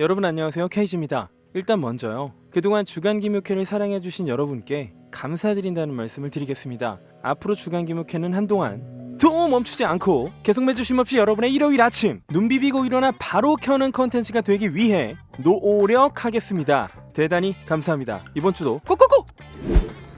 여러분 안녕하세요, 케이지입니다. 일단 먼저요, 그동안 주간기묘캐를 사랑해주신 여러분께 감사드린다는 말씀을 드리겠습니다. 앞으로 주간기묘캐는 한동안 또 멈추지 않고 계속 매주 쉼없이 여러분의 일요일 아침 눈 비비고 일어나 바로 켜는 컨텐츠가 되기 위해 노력하겠습니다. 대단히 감사합니다. 이번 주도 꼭꼭꼭!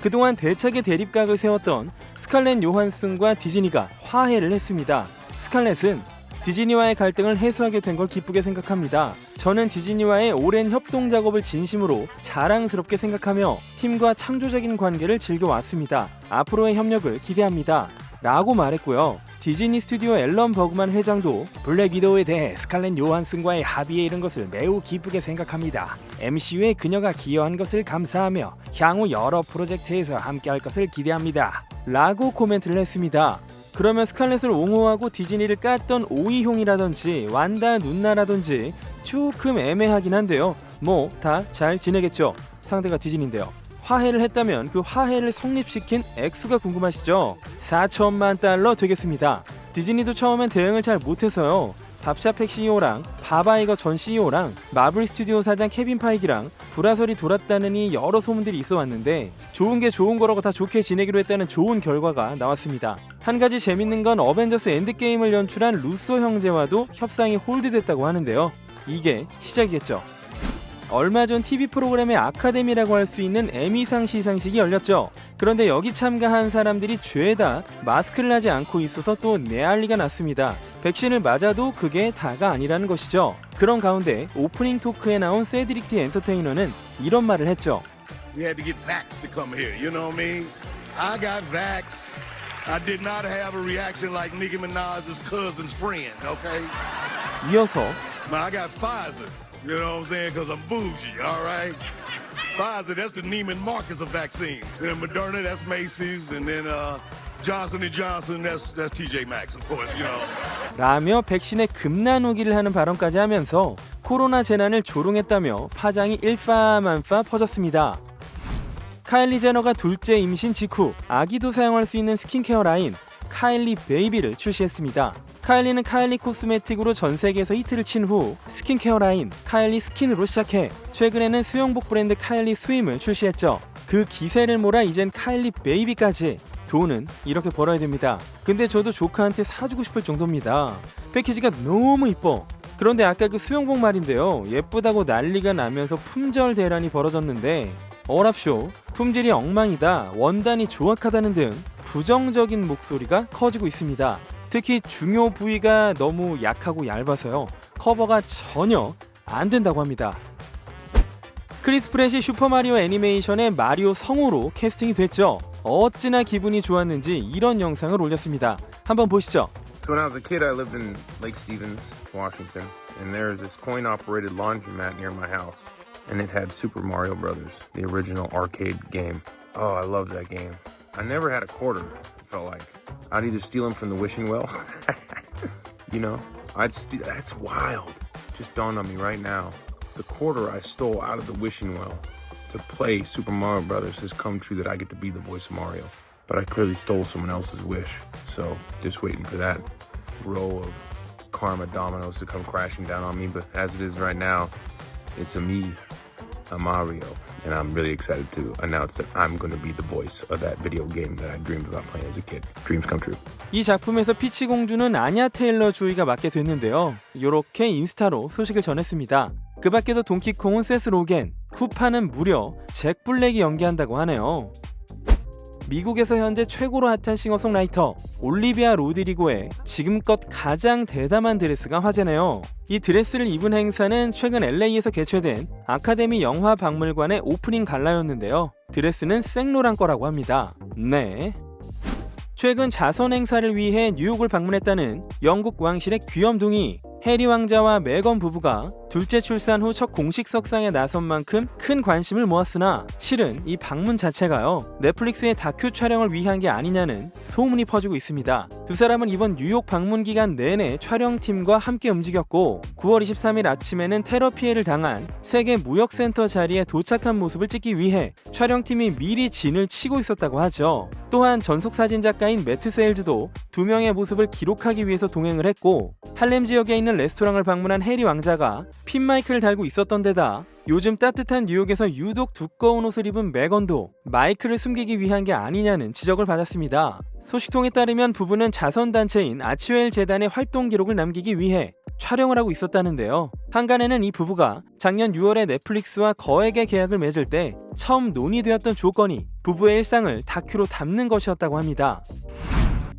그동안 대책의 대립각을 세웠던 스칼렛 요한슨과 디즈니가 화해를 했습니다. 스칼렛은 디즈니와의 갈등을 해소하게 된 걸 기쁘게 생각합니다. 저는 디즈니와의 오랜 협동 작업을 진심으로 자랑스럽게 생각하며 팀과 창조적인 관계를 즐겨왔습니다. 앞으로의 협력을 기대합니다. 라고 말했고요. 디즈니 스튜디오 앨런 버그만 회장도 블랙 위도우에 대해 스칼렛 요한슨과의 합의에 이른 것을 매우 기쁘게 생각합니다. MCU에 그녀가 기여한 것을 감사하며 향후 여러 프로젝트에서 함께할 것을 기대합니다. 라고 코멘트를 했습니다. 그러면 스칼렛을 옹호하고 디즈니를 깠던 오이형이라든지 완다 누나라든지 조금 애매하긴 한데요. 뭐 다 잘 지내겠죠. 상대가 디즈니인데요. 화해를 했다면 그 화해를 성립시킨 액수가 궁금하시죠? 4천만 달러 되겠습니다. 디즈니도 처음엔 대응을 잘 못해서요. 밥샤팩 CEO랑 바바이거 전 CEO랑 마블 스튜디오 사장 케빈 파이기랑 불화설이 돌았다느니 여러 소문들이 있어 왔는데 좋은 게 좋은 거라고 다 좋게 지내기로 했다는 좋은 결과가 나왔습니다. 한 가지 재밌는 건 어벤져스 엔드게임을 연출한 루소 형제와도 협상이 홀드됐다고 하는데요. 이게 시작이겠죠. 얼마 전 TV 프로그램의 아카데미라고 할 수 있는 에미상 시상식이 열렸죠. 그런데 여기 참가한 사람들이 죄다 마스크를 하지 않고 있어서 또 내알리가 났습니다. 백신을 맞아도 그게 다가 아니라는 것이죠. 그런 가운데 오프닝 토크에 나온 세드릭 디 엔터테이너는 이런 말을 했죠. We had to get Vax to come here, you know what I mean? I got Vax. I did not have a reaction like Nicki Minaj's cousin's friend, okay? 이어서 I got Pfizer, you know what I'm saying? Because I'm bougie, all right? Pfizer, that's the Neiman Marcus of vaccines. And Moderna, that's Macy's. And then Johnson & Johnson, that's TJ Maxx, of course, you know. 라며 백신의 금나누기를 하는 발언까지 하면서 코로나 재난을 조롱했다며 파장이 일파만파 퍼졌습니다. 카일리 제너가 둘째 임신 직후 아기도 사용할 수 있는 스킨케어 라인 카일리 베이비를 출시했습니다. 카일리는 카일리 코스메틱으로 전 세계에서 히트를 친 후 스킨케어 라인 카일리 스킨으로 시작해 최근에는 수영복 브랜드 카일리 스임을 출시했죠. 그 기세를 몰아 이젠 카일리 베이비까지 돈은 이렇게 벌어야 됩니다. 근데 저도 조카한테 사주고 싶을 정도입니다. 패키지가 너무 이뻐. 그런데 아까 그 수영복 말인데요. 예쁘다고 난리가 나면서 품절 대란이 벌어졌는데 어랍쇼, 품질이 엉망이다, 원단이 조악하다는 등 부정적인 목소리가 커지고 있습니다. 특히 중요 부위가 너무 약하고 얇아서요. 커버가 전혀 안 된다고 합니다. 크리스 프렛이 슈퍼마리오 애니메이션의 마리오 성우로 캐스팅이 됐죠. 어찌나 기분이 좋았는지 이런 영상을 올렸습니다. 한번 보시죠. So when I was a kid, I lived in Lake Stevens, Washington, and there was this coin-operated laundromat near my house, and it had Super Mario Brothers, the original arcade game. Oh, I loved that game. I never had a quarter, it felt like. I'd either steal them from the wishing well, you know, that's wild. Just dawned on me right now. The quarter I stole out of the wishing well to play Super Mario Brothers has come true that I get to be the voice of Mario. But I clearly stole someone else's wish, so just waiting for that row of karma dominoes to come crashing down on me. But as it is right now, it's a Mario. And I'm really excited to announce that I'm going to be the voice of that video game that I dreamed about playing as a kid. Dreams come true. 이 작품에서 피치 공주는 아냐 테일러 조이가 맡게 됐는데요. 요렇게 인스타로 소식을 전했습니다. 그 밖에도 동키콩은 세스 로겐, 쿠파는 무려 잭 블랙이 연기한다고 하네요. 미국에서 현재 최고로 핫한 싱어송라이터 올리비아 로드리고의 지금껏 가장 대담한 드레스가 화제네요. 이 드레스를 입은 행사는 최근 LA에서 개최된 아카데미 영화 박물관의 오프닝 갈라였는데요. 드레스는 생로랑 거라고 합니다. 네. 최근 자선 행사를 위해 뉴욕을 방문했다는 영국 왕실의 귀염둥이 해리 왕자와 메건 부부가 둘째 출산 후 첫 공식 석상에 나선 만큼 큰 관심을 모았으나 실은 이 방문 자체가요, 넷플릭스의 다큐 촬영을 위한 게 아니냐는 소문이 퍼지고 있습니다. 두 사람은 이번 뉴욕 방문 기간 내내 촬영팀과 함께 움직였고 9월 23일 아침에는 테러 피해를 당한 세계 무역센터 자리에 도착한 모습을 찍기 위해 촬영팀이 미리 진을 치고 있었다고 하죠. 또한 전속사진 작가인 매트 세일즈도 두 명의 모습을 기록하기 위해서 동행을 했고 할렘 지역에 있는 레스토랑을 방문한 해리 왕자가 핀 마이크를 달고 있었던 데다 요즘 따뜻한 뉴욕에서 유독 두꺼운 옷을 입은 메건도 마이크를 숨기기 위한 게 아니냐는 지적을 받았습니다. 소식통에 따르면 부부는 자선단체인 아치웰 재단의 활동 기록을 남기기 위해 촬영을 하고 있었다는데요. 한간에는 이 부부가 작년 6월에 넷플릭스와 거액의 계약을 맺을 때 처음 논의되었던 조건이 부부의 일상을 다큐로 담는 것이었다고 합니다.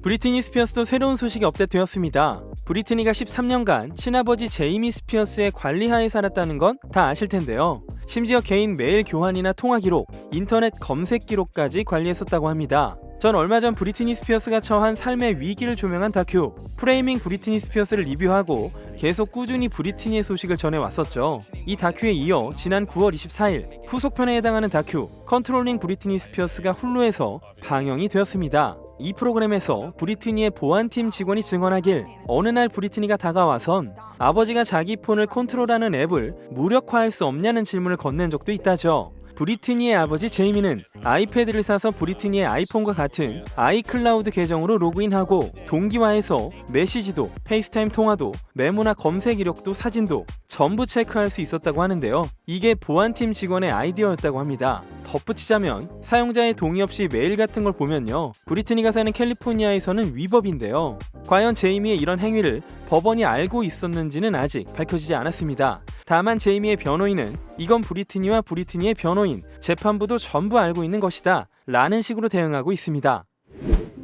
브리트니 스피어스도 새로운 소식이 업데이트되었습니다. 브리트니가 13년간 친아버지 제이미 스피어스의 관리하에 살았다는 건 다 아실 텐데요. 심지어 개인 메일 교환이나 통화 기록, 인터넷 검색 기록까지 관리했었다고 합니다. 전 얼마 전 브리트니 스피어스가 처한 삶의 위기를 조명한 다큐 프레이밍 브리트니 스피어스를 리뷰하고 계속 꾸준히 브리트니의 소식을 전해왔었죠. 이 다큐에 이어 지난 9월 24일 후속편에 해당하는 다큐 컨트롤링 브리트니 스피어스가 훌루에서 방영이 되었습니다. 이 프로그램에서 브리트니의 보안팀 직원이 증언하길 어느 날 브리트니가 다가와선 아버지가 자기 폰을 컨트롤하는 앱을 무력화할 수 없냐는 질문을 건넨 적도 있다죠. 브리트니의 아버지 제이미는 아이패드를 사서 브리트니의 아이폰과 같은 아이클라우드 계정으로 로그인하고 동기화해서 메시지도, 페이스타임 통화도, 메모나 검색 이력도, 사진도 전부 체크할 수 있었다고 하는데요. 이게 보안팀 직원의 아이디어였다고 합니다. 덧붙이자면 사용자의 동의 없이 메일 같은 걸 보면요, 브리트니가 사는 캘리포니아에서는 위법인데요. 과연 제이미의 이런 행위를 법원이 알고 있었는지는 아직 밝혀지지 않았습니다. 다만 제이미의 변호인은 이건 브리트니와 브리트니의 변호인, 재판부도 전부 알고 있는 것이다 라는 식으로 대응하고 있습니다.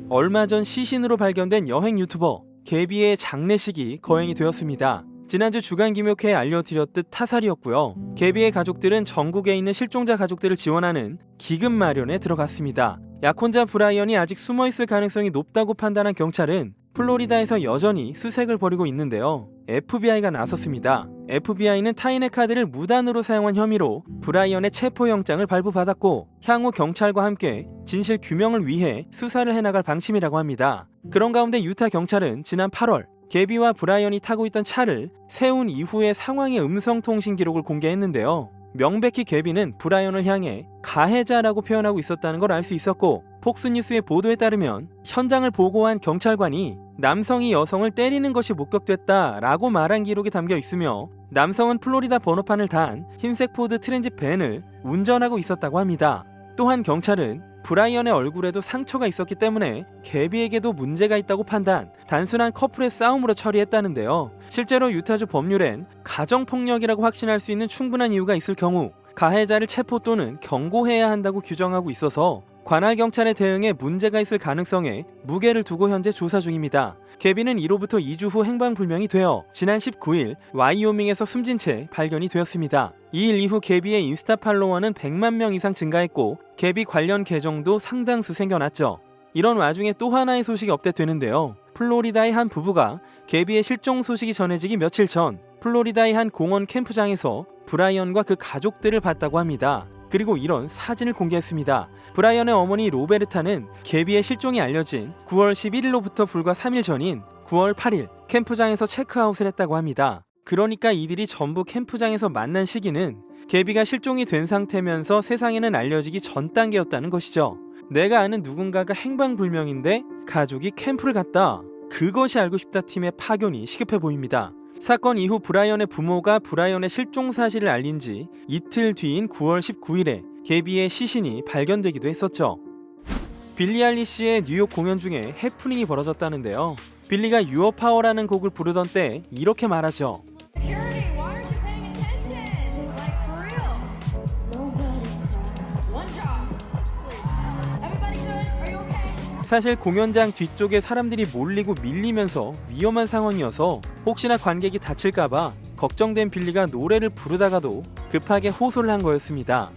얼마 전 시신으로 발견된 여행 유튜버 개비의 장례식이 거행이 되었습니다. 지난주 주간 김욕회에 알려드렸듯 타살이었고요. 개비의 가족들은 전국에 있는 실종자 가족들을 지원하는 기금 마련에 들어갔습니다. 약혼자 브라이언이 아직 숨어있을 가능성이 높다고 판단한 경찰은 플로리다에서 여전히 수색을 벌이고 있는데요. FBI가 나섰습니다. FBI는 타인의 카드를 무단으로 사용한 혐의로 브라이언의 체포영장을 발부받았고 향후 경찰과 함께 진실 규명을 위해 수사를 해나갈 방침이라고 합니다. 그런 가운데 유타 경찰은 지난 8월 개비와 브라이언이 타고 있던 차를 세운 이후의 상황의 음성통신 기록을 공개했는데요. 명백히 개비는 브라이언을 향해 가해자라고 표현하고 있었다는 걸 알 수 있었고, 폭스뉴스의 보도에 따르면 현장을 보고한 경찰관이 남성이 여성을 때리는 것이 목격됐다라고 말한 기록이 담겨 있으며, 남성은 플로리다 번호판을 단 흰색 포드 트랜짓 밴을 운전하고 있었다고 합니다. 또한 경찰은 브라이언의 얼굴에도 상처가 있었기 때문에 개비에게도 문제가 있다고 판단, 단순한 커플의 싸움으로 처리했다는데요. 실제로 유타주 법률엔 가정폭력이라고 확신할 수 있는 충분한 이유가 있을 경우 가해자를 체포 또는 경고해야 한다고 규정하고 있어서 관할 경찰의 대응에 문제가 있을 가능성에 무게를 두고 현재 조사 중입니다. 개비는 이로부터 2주 후 행방불명이 되어 지난 19일 와이오밍에서 숨진 채 발견이 되었습니다. 이 일 이후 개비의 인스타 팔로워는 100만 명 이상 증가했고 개비 관련 계정도 상당수 생겨났죠. 이런 와중에 또 하나의 소식이 업데이트되는데요. 플로리다의 한 부부가 개비의 실종 소식이 전해지기 며칠 전 플로리다의 한 공원 캠프장에서 브라이언과 그 가족들을 봤다고 합니다. 그리고 이런 사진을 공개했습니다. 브라이언의 어머니 로베르타는 개비의 실종이 알려진 9월 11일로부터 불과 3일 전인 9월 8일 캠프장에서 체크아웃을 했다고 합니다. 그러니까 이들이 전부 캠프장에서 만난 시기는 개비가 실종이 된 상태면서 세상에는 알려지기 전 단계였다는 것이죠. 내가 아는 누군가가 행방불명인데 가족이 캠프를 갔다. 그것이 알고 싶다 팀의 파견이 시급해 보입니다. 사건 이후 브라이언의 부모가 브라이언의 실종 사실을 알린 지 이틀 뒤인 9월 19일에 개비의 시신이 발견되기도 했었죠. 빌리 아일리시의 뉴욕 공연 중에 해프닝이 벌어졌다는데요. 빌리가 유어 파워라는 곡을 부르던 때 이렇게 말하죠. Security, why aren't you paying attention? Like, for real. Nobody cried. One job, please. Everybody good? Are you okay? 사실 공연장 뒤쪽에 사람들이 몰리고 밀리면서 위험한 상황이어서 혹시나 관객이 다칠까봐 걱정된 빌리가 노래를 부르다가도 급하게 호소를 한 거였습니다.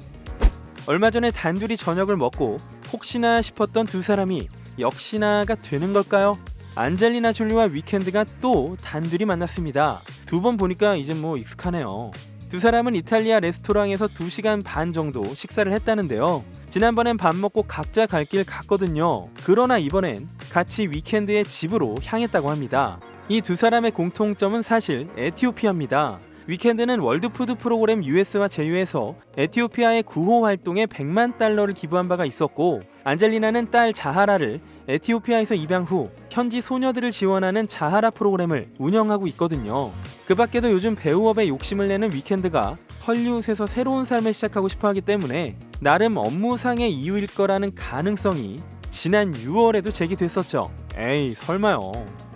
얼마 전에 단둘이 저녁을 먹고 혹시나 싶었던 두 사람이 역시나가 되는 걸까요? 안젤리나 졸리와 위켄드가 또 단둘이 만났습니다. 두 번 보니까 이제 뭐 익숙하네요. 두 사람은 이탈리아 레스토랑에서 2시간 반 정도 식사를 했다는데요. 지난번엔 밥 먹고 각자 갈 길 갔거든요. 그러나 이번엔 같이 위켄드의 집으로 향했다고 합니다. 이 두 사람의 공통점은 사실 에티오피아입니다. 위켄드는 월드푸드 프로그램 US와 제휴해서 에티오피아의 구호 활동에 $100만 기부한 바가 있었고, 안젤리나는 딸 자하라를 에티오피아에서 입양 후 현지 소녀들을 지원하는 자하라 프로그램을 운영하고 있거든요. 그 밖에도 요즘 배우업에 욕심을 내는 위켄드가 헐리우드에서 새로운 삶을 시작하고 싶어 하기 때문에 나름 업무상의 이유일 거라는 가능성이 지난 6월에도 제기됐었죠. 에이 설마요.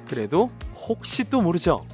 그래도 혹시 또 모르죠.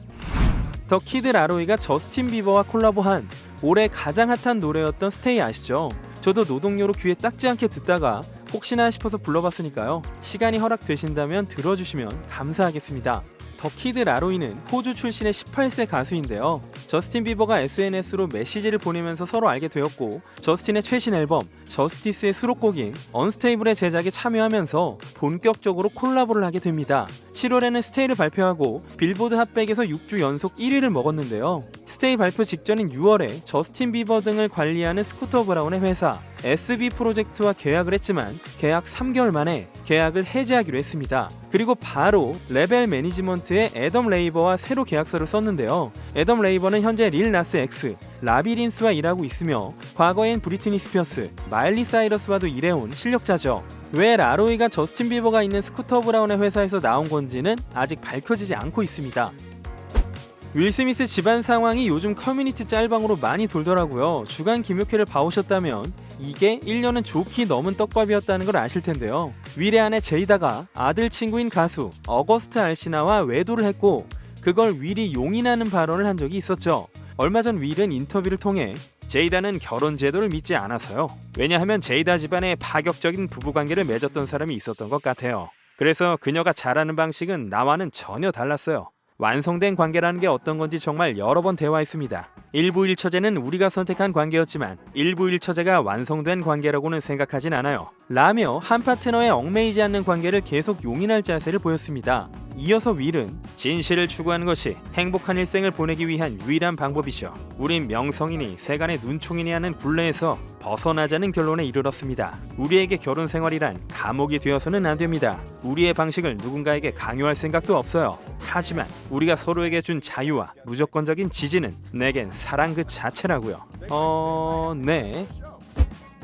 더 키드 라로이가 저스틴 비버와 콜라보한 올해 가장 핫한 노래였던 스테이 아시죠? 저도 노동요로 귀에 닦지 않게 듣다가 혹시나 싶어서 불러봤으니까요. 시간이 허락되신다면 들어주시면 감사하겠습니다. 더 키드 라로이는 호주 출신의 18세 가수인데요. 저스틴 비버가 SNS로 메시지를 보내면서 서로 알게 되었고, 저스틴의 최신 앨범 저스티스의 수록곡인 언스테이블의 제작에 참여하면서 본격적으로 콜라보를 하게 됩니다. 7월에는 스테이를 발표하고 빌보드 핫백에서 6주 연속 1위를 먹었는데요. 스테이 발표 직전인 6월에 저스틴 비버 등을 관리하는 스쿠터 브라운의 회사 SB 프로젝트와 계약을 했지만 계약 3개월 만에 계약을 해지하기로 했습니다. 그리고 바로 레벨 매니지먼트의 애덤 레이버와 새로 계약서를 썼는데요. 애덤 레이버는 현재 릴 나스 X, 라비린스와 일하고 있으며 과거엔 브리트니 스피어스, 마일리 사이러스와도 일해온 실력자죠. 왜 라로이가 저스틴 비버가 있는 스쿠터 브라운의 회사에서 나온 건지는 아직 밝혀지지 않고 있습니다. 윌 스미스 집안 상황이 요즘 커뮤니티 짤방으로 많이 돌더라고요. 주간 김효캐를 봐오셨다면 이게 1년은 좋게 넘은 떡밥이었다는 걸 아실 텐데요. 윌의 아내 제이다가 아들 친구인 가수 어거스트 알시나와 외도를 했고, 그걸 윌이 용인하는 발언을 한 적이 있었죠. 얼마 전 윌은 인터뷰를 통해 제이다는 결혼 제도를 믿지 않아서요. 왜냐하면 제이다 집안에 파격적인 부부관계를 맺었던 사람이 있었던 것 같아요. 그래서 그녀가 잘하는 방식은 나와는 전혀 달랐어요. 완성된 관계라는 게 어떤 건지 정말 여러 번 대화했습니다. 일부 일처제는 우리가 선택한 관계였지만 일부 일처제가 완성된 관계라고는 생각하진 않아요. 라며 한 파트너에 얽매이지 않는 관계를 계속 용인할 자세를 보였습니다. 이어서 윌은 진실을 추구하는 것이 행복한 일생을 보내기 위한 유일한 방법이죠. 우린 명성이니 세간의 눈총이니 하는 굴레에서 벗어나자는 결론에 이르렀습니다. 우리에게 결혼 생활이란 감옥이 되어서는 안 됩니다. 우리의 방식을 누군가에게 강요할 생각도 없어요. 하지만 우리가 서로에게 준 자유와 무조건적인 지지는 내겐 사랑 그 자체라고요. 네.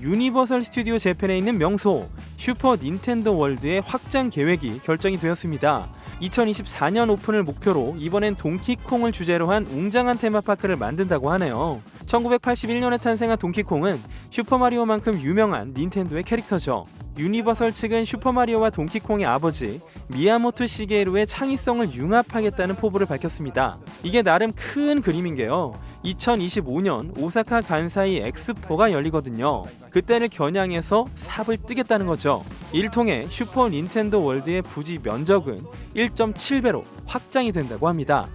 유니버설 스튜디오 재팬에 있는 명소 슈퍼 닌텐도 월드의 확장 계획이 결정이 되었습니다. 2024년 오픈을 목표로 이번엔 동키콩을 주제로 한 웅장한 테마파크를 만든다고 하네요. 1981년에 탄생한 동키콩은 슈퍼마리오만큼 유명한 닌텐도의 캐릭터죠. 유니버설 측은 슈퍼마리오와 동키콩의 아버지 미야모토 시게루의 창의성을 융합하겠다는 포부를 밝혔습니다. 이게 나름 큰 그림인게요. 2025년 오사카 간사이 엑스포가 열리거든요. 그때를 겨냥해서 삽을 뜨겠다는 거죠. 이를 통해 슈퍼 닌텐도 월드의 부지 면적은 1.7배로 확장이 된다고 합니다.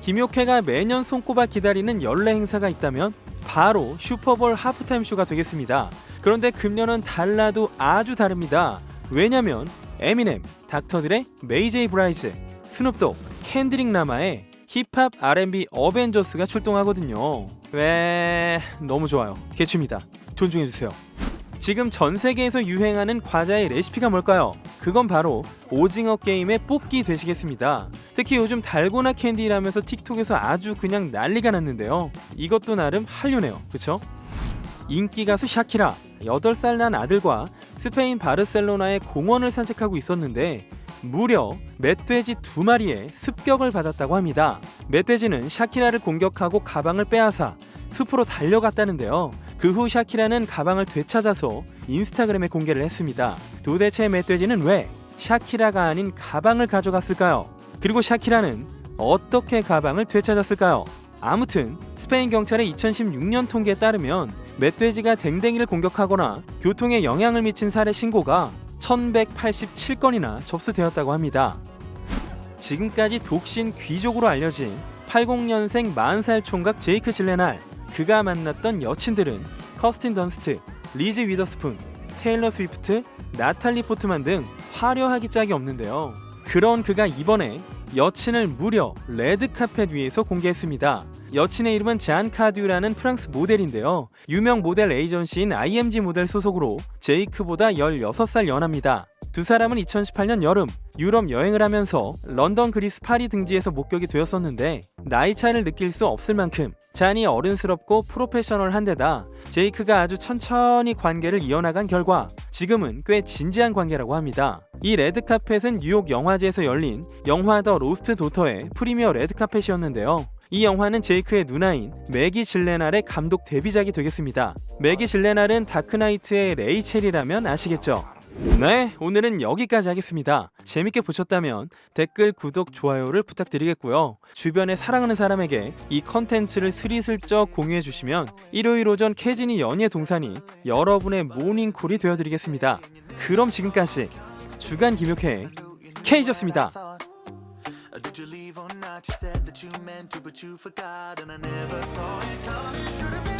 김효캐가 매년 손꼽아 기다리는 연례 행사가 있다면 바로 슈퍼볼 하프타임 쇼가 되겠습니다. 그런데 금년은 달라도 아주 다릅니다. 왜냐면 에미넴, 닥터들의 메이제이 브라이즈, 스눕독, 켄드릭 라마의 힙합 R&B 어벤져스가 출동하거든요. 왜 너무 좋아요. 개취입니다. 존중해주세요. 지금 전 세계에서 유행하는 과자의 레시피가 뭘까요? 그건 바로 오징어 게임의 뽑기 되시겠습니다. 특히 요즘 달고나 캔디라면서 틱톡에서 아주 그냥 난리가 났는데요. 이것도 나름 한류네요. 그쵸? 인기 가수 샤키라 8살 난 아들과 스페인 바르셀로나의 공원을 산책하고 있었는데 무려 멧돼지 2마리의 습격을 받았다고 합니다. 멧돼지는 샤키라를 공격하고 가방을 빼앗아 숲으로 달려갔다는데요. 그 후 샤키라는 가방을 되찾아서 인스타그램에 공개를 했습니다. 도대체 멧돼지는 왜 샤키라가 아닌 가방을 가져갔을까요? 그리고 샤키라는 어떻게 가방을 되찾았을까요? 아무튼 스페인 경찰의 2016년 통계에 따르면 멧돼지가 댕댕이를 공격하거나 교통에 영향을 미친 사례 신고가 1187건이나 접수되었다고 합니다. 지금까지 독신 귀족으로 알려진 80년생 40살 총각 제이크 질레날, 그가 만났던 여친들은 커스틴 던스트, 리즈 위더스푼, 테일러 스위프트, 나탈리 포트만 등 화려하기 짝이 없는데요. 그런 그가 이번에 여친을 무려 레드카펫 위에서 공개했습니다. 여친의 이름은 잔 카듀라는 프랑스 모델인데요. 유명 모델 에이전시인 IMG 모델 소속으로 제이크보다 16살 연하입니다. 두 사람은 2018년 여름 유럽 여행을 하면서 런던, 그리스, 파리 등지에서 목격이 되었었는데 나이 차이를 느낄 수 없을 만큼 잔이 어른스럽고 프로페셔널한 데다 제이크가 아주 천천히 관계를 이어나간 결과 지금은 꽤 진지한 관계라고 합니다. 이 레드카펫은 뉴욕 영화제에서 열린 영화 더 로스트 도터의 프리미어 레드카펫이었는데요. 이 영화는 제이크의 누나인 매기 질레날의 감독 데뷔작이 되겠습니다. 매기 질레날은 다크나이트의 레이첼이라면 아시겠죠? 네, 오늘은 여기까지 하겠습니다. 재밌게 보셨다면 댓글, 구독, 좋아요를 부탁드리겠고요. 주변에 사랑하는 사람에게 이 컨텐츠를 스리슬쩍 공유해주시면 일요일 오전 캐진이 연예 동산이 여러분의 모닝콜이 되어드리겠습니다. 그럼 지금까지 주간 김효케의 K였습니다. Did you leave or not? You said that you meant to, but you forgot, and I never saw it coming. Should've been